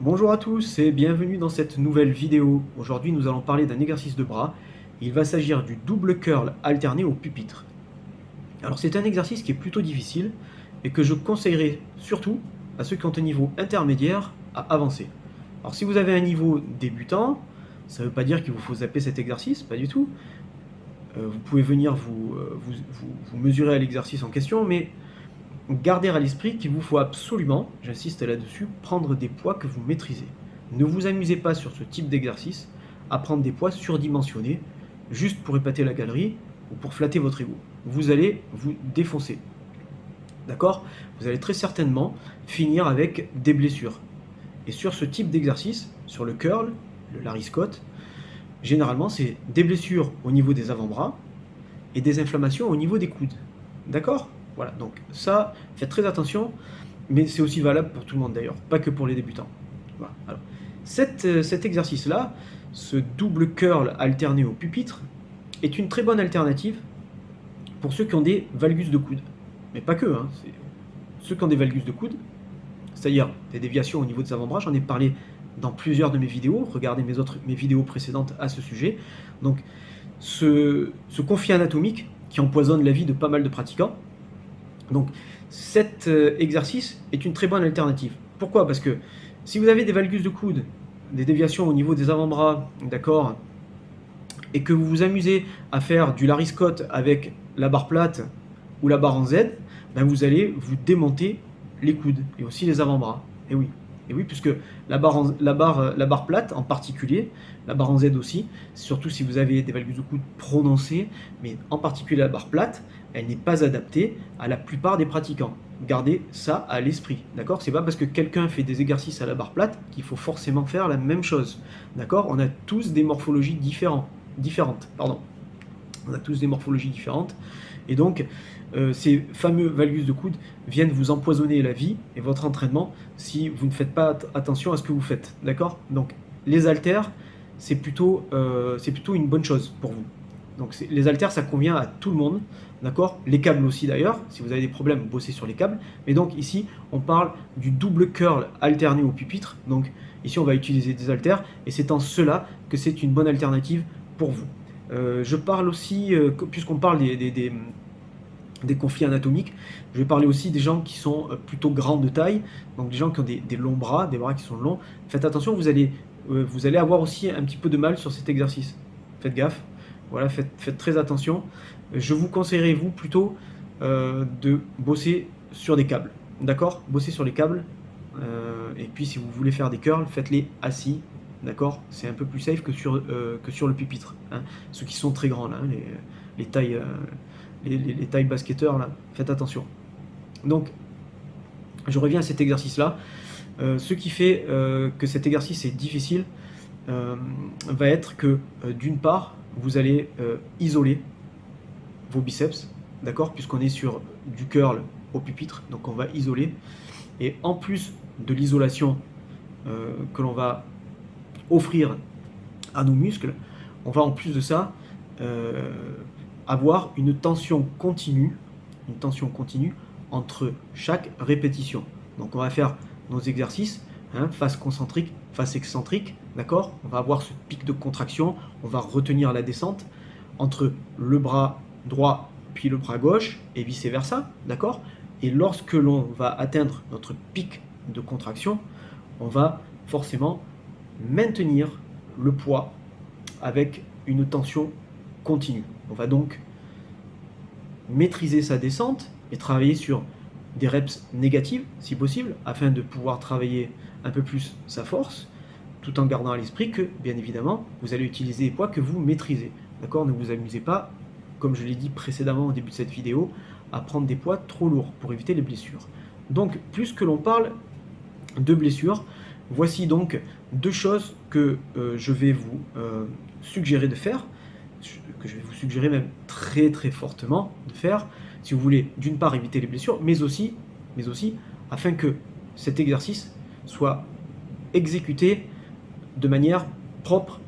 Bonjour à tous et bienvenue dans cette nouvelle vidéo. Aujourd'hui nous allons parler d'un exercice de bras. Il va s'agir du double curl alterné au pupitre. Alors c'est un exercice qui est plutôt difficile et que je conseillerais surtout à ceux qui ont un niveau intermédiaire à avancer. Alors si vous avez un niveau débutant, ça ne veut pas dire qu'il vous faut zapper cet exercice, pas du tout. Vous pouvez venir vous mesurer à l'exercice en question, mais gardez à l'esprit qu'il vous faut absolument, j'insiste là-dessus, prendre des poids que vous maîtrisez. Ne vous amusez pas sur ce type d'exercice à prendre des poids surdimensionnés juste pour épater la galerie ou pour flatter votre ego. Vous allez vous défoncer. D'accord? Vous allez très certainement finir avec des blessures. Et sur ce type d'exercice, sur le curl, le Larry Scott, généralement c'est des blessures au niveau des avant-bras et des inflammations au niveau des coudes. D'accord? Voilà, donc ça, faites très attention, mais c'est aussi valable pour tout le monde d'ailleurs, pas que pour les débutants. Voilà. Alors, cet exercice-là, ce double curl alterné au pupitre, est une très bonne alternative pour ceux qui ont des valgus de coude. Mais pas que, hein, c'est ceux qui ont des valgus de coude, c'est-à-dire des déviations au niveau des avant-bras, j'en ai parlé dans plusieurs de mes vidéos, regardez mes vidéos précédentes à ce sujet. Donc, ce conflit anatomique qui empoisonne la vie de pas mal de pratiquants. Donc cet exercice est une très bonne alternative. Pourquoi? Parce que si vous avez des valgus de coude, des déviations au niveau des avant-bras, d'accord, et que vous vous amusez à faire du Larry Scott avec la barre plate ou la barre en Z, ben vous allez vous démonter les coudes et aussi les avant-bras. Et oui, puisque la barre plate en particulier, la barre en Z aussi, surtout si vous avez des valgus de coude prononcées, mais en particulier la barre plate, elle n'est pas adaptée à la plupart des pratiquants. Gardez ça à l'esprit, d'accord? C'est pas parce que quelqu'un fait des exercices à la barre plate qu'il faut forcément faire la même chose, d'accord? On a tous des morphologies différentes. On a tous des morphologies différentes, et donc ces fameux valgus de coude viennent vous empoisonner la vie et votre entraînement si vous ne faites pas attention à ce que vous faites, d'accord? Donc les haltères, c'est plutôt une bonne chose pour vous. Donc les haltères, ça convient à tout le monde, d'accord? Les câbles aussi d'ailleurs, si vous avez des problèmes, bossez sur les câbles. Mais donc ici, on parle du double curl alterné au pupitre. Donc ici, on va utiliser des haltères et c'est en cela que c'est une bonne alternative pour vous. Je parle aussi, puisqu'on parle des conflits anatomiques, je vais parler aussi des gens qui sont plutôt grands de taille, donc des gens qui ont des longs bras, des bras qui sont longs. Faites attention, vous allez avoir aussi un petit peu de mal sur cet exercice. Faites gaffe, voilà, faites très attention. Je vous conseillerais, vous, plutôt de bosser sur des câbles, d'accord? Bosser sur les câbles, et puis si vous voulez faire des curls, faites-les assis, d'accord? C'est un peu plus safe que sur le pupitre, hein. Ceux qui sont très grands, là, hein, les tailles... les tailles basketteurs, là, faites attention. Donc, je reviens à cet exercice-là. Ce qui fait que cet exercice est difficile va être que, d'une part, vous allez isoler vos biceps, d'accord, puisqu'on est sur du curl au pupitre, donc on va isoler. Et en plus de l'isolation que l'on va offrir à nos muscles, on va en plus de ça avoir une tension continue entre chaque répétition. Donc on va faire nos exercices, hein, face concentrique, face excentrique, d'accord? On va avoir ce pic de contraction, on va retenir la descente entre le bras droit puis le bras gauche et vice versa, d'accord? Et lorsque l'on va atteindre notre pic de contraction, on va forcément maintenir le poids avec une tension continue. On va donc maîtriser sa descente et travailler sur des reps négatives, si possible, afin de pouvoir travailler un peu plus sa force, tout en gardant à l'esprit que, bien évidemment, vous allez utiliser des poids que vous maîtrisez. D'accord? Ne vous amusez pas, comme je l'ai dit précédemment au début de cette vidéo, à prendre des poids trop lourds pour éviter les blessures. Donc, plus que l'on parle de blessures, voici donc deux choses que je vais vous suggérer de faire, que je vais vous suggérer même très très fortement de faire, si vous voulez d'une part éviter les blessures, mais aussi afin que cet exercice soit exécuté de manière propre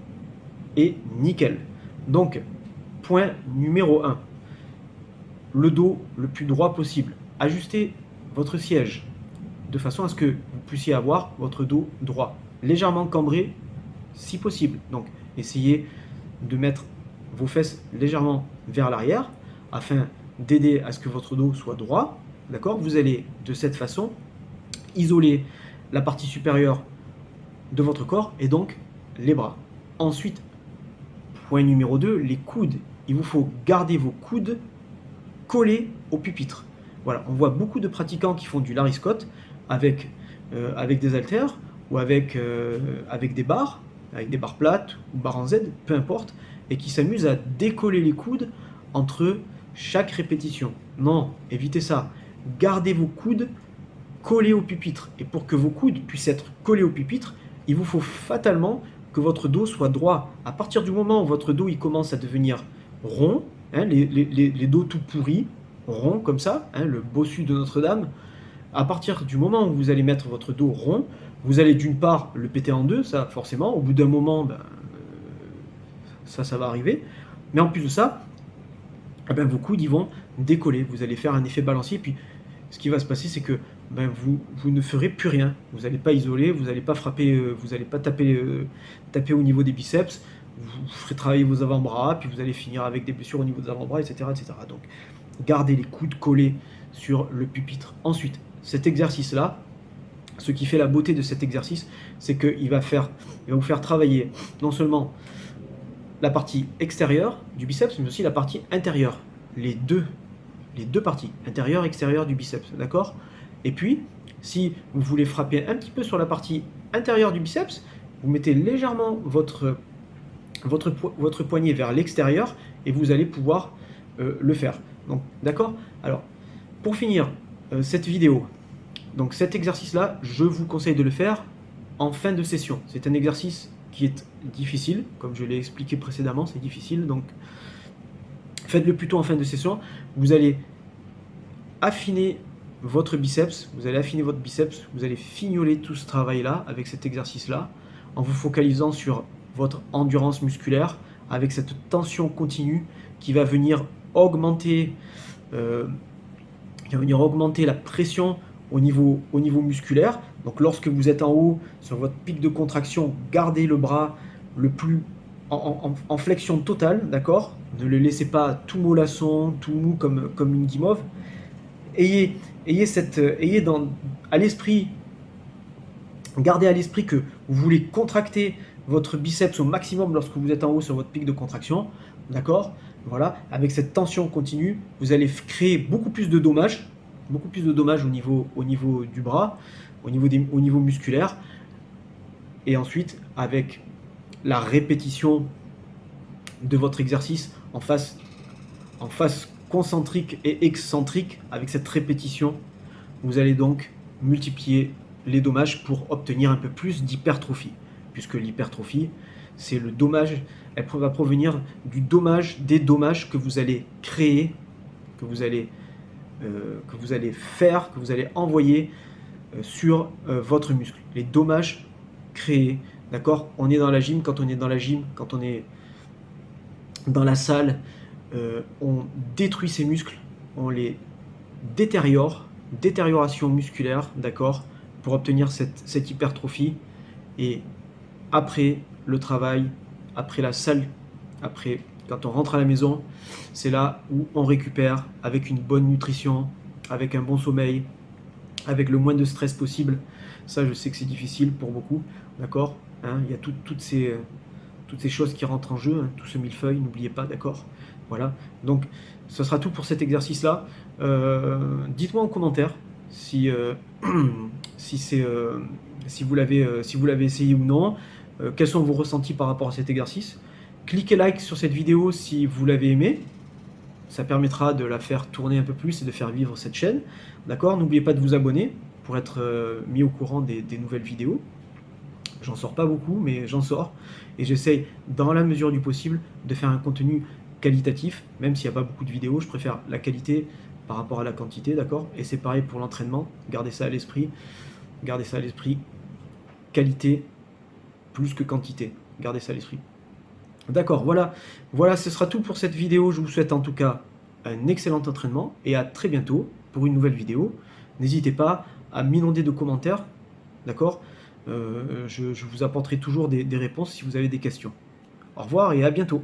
et nickel. Donc, point numéro 1, le dos le plus droit possible. Ajustez votre siège de façon à ce que puissiez avoir votre dos droit. Légèrement cambré si possible. Donc essayez de mettre vos fesses légèrement vers l'arrière afin d'aider à ce que votre dos soit droit. D'accord? Vous allez de cette façon isoler la partie supérieure de votre corps et donc les bras. Ensuite, point numéro 2, les coudes. Il vous faut garder vos coudes collés au pupitre. Voilà, on voit beaucoup de pratiquants qui font du Larry Scott avec des haltères ou avec des barres plates ou barres en Z, peu importe, et qui s'amusent à décoller les coudes entre chaque répétition. Non, évitez ça. Gardez vos coudes collés au pupitre. Et pour que vos coudes puissent être collés au pupitre, il vous faut fatalement que votre dos soit droit. À partir du moment où votre dos il commence à devenir rond, hein, les dos tout pourris, ronds comme ça, hein, le bossu de Notre-Dame, à partir du moment où vous allez mettre votre dos rond, vous allez d'une part le péter en deux, ça forcément, au bout d'un moment, ça va arriver, mais en plus de ça, vos coudes ils vont décoller, vous allez faire un effet balancier, puis ce qui va se passer c'est que vous ne ferez plus rien, vous n'allez pas isoler, vous n'allez pas frapper, vous n'allez pas taper au niveau des biceps, vous ferez travailler vos avant-bras, puis vous allez finir avec des blessures au niveau des avant-bras, etc., etc. Donc gardez les coudes collés sur le pupitre. Ensuite, cet exercice-là, ce qui fait la beauté de cet exercice, c'est qu'il va vous faire travailler non seulement la partie extérieure du biceps, mais aussi la partie intérieure. Les deux parties, intérieure et extérieure du biceps, d'accord? Et puis, si vous voulez frapper un petit peu sur la partie intérieure du biceps, vous mettez légèrement votre poignet vers l'extérieur et vous allez pouvoir le faire. Donc, d'accord? Alors, pour finir cette vidéo, donc cet exercice-là, je vous conseille de le faire en fin de session. C'est un exercice qui est difficile, comme je l'ai expliqué précédemment, c'est difficile, donc faites-le plutôt en fin de session. Vous allez affiner votre biceps, vous allez fignoler tout ce travail-là avec cet exercice-là, en vous focalisant sur votre endurance musculaire, avec cette tension continue qui va venir augmenter la pression au niveau musculaire. Donc lorsque vous êtes en haut sur votre pic de contraction, gardez le bras le plus en flexion totale, d'accord? Ne le laissez pas tout mollasson, tout mou comme une guimauve. Ayez à l'esprit, gardez à l'esprit que vous voulez contracter votre biceps au maximum lorsque vous êtes en haut sur votre pic de contraction, d'accord? Voilà, avec cette tension continue, vous allez créer beaucoup plus de dommages au niveau du bras, au niveau musculaire, et ensuite avec la répétition de votre exercice en face concentrique et excentrique, avec cette répétition, vous allez donc multiplier les dommages pour obtenir un peu plus d'hypertrophie, puisque l'hypertrophie, c'est le dommage, elle va provenir des dommages que vous allez créer, que vous allez envoyer sur votre muscle. Les dommages créés, d'accord? On est dans la gym, quand on est dans la salle, on détruit ses muscles, on les détérioration musculaire, d'accord, pour obtenir cette hypertrophie. Et après le travail, après la salle, quand on rentre à la maison, c'est là où on récupère avec une bonne nutrition, avec un bon sommeil, avec le moins de stress possible. Ça, je sais que c'est difficile pour beaucoup, d'accord, hein, il y a toutes ces choses qui rentrent en jeu, hein, tout ce millefeuille, n'oubliez pas, d'accord. Voilà, donc ce sera tout pour cet exercice-là. Dites-moi en commentaire si vous l'avez essayé ou non, quels sont vos ressentis par rapport à cet exercice. Cliquez like sur cette vidéo si vous l'avez aimé, ça permettra de la faire tourner un peu plus et de faire vivre cette chaîne. D'accord, n'oubliez pas de vous abonner pour être mis au courant des nouvelles vidéos. J'en sors pas beaucoup, mais j'en sors. Et j'essaye, dans la mesure du possible, de faire un contenu qualitatif. Même s'il n'y a pas beaucoup de vidéos, je préfère la qualité par rapport à la quantité, d'accord? Et c'est pareil pour l'entraînement. Gardez ça à l'esprit. Gardez ça à l'esprit. Qualité plus que quantité. Gardez ça à l'esprit. D'accord, voilà, ce sera tout pour cette vidéo. Je vous souhaite en tout cas un excellent entraînement et à très bientôt pour une nouvelle vidéo. N'hésitez pas à m'inonder de commentaires d'accord? Je vous apporterai toujours des réponses si vous avez des questions. Au revoir et à bientôt.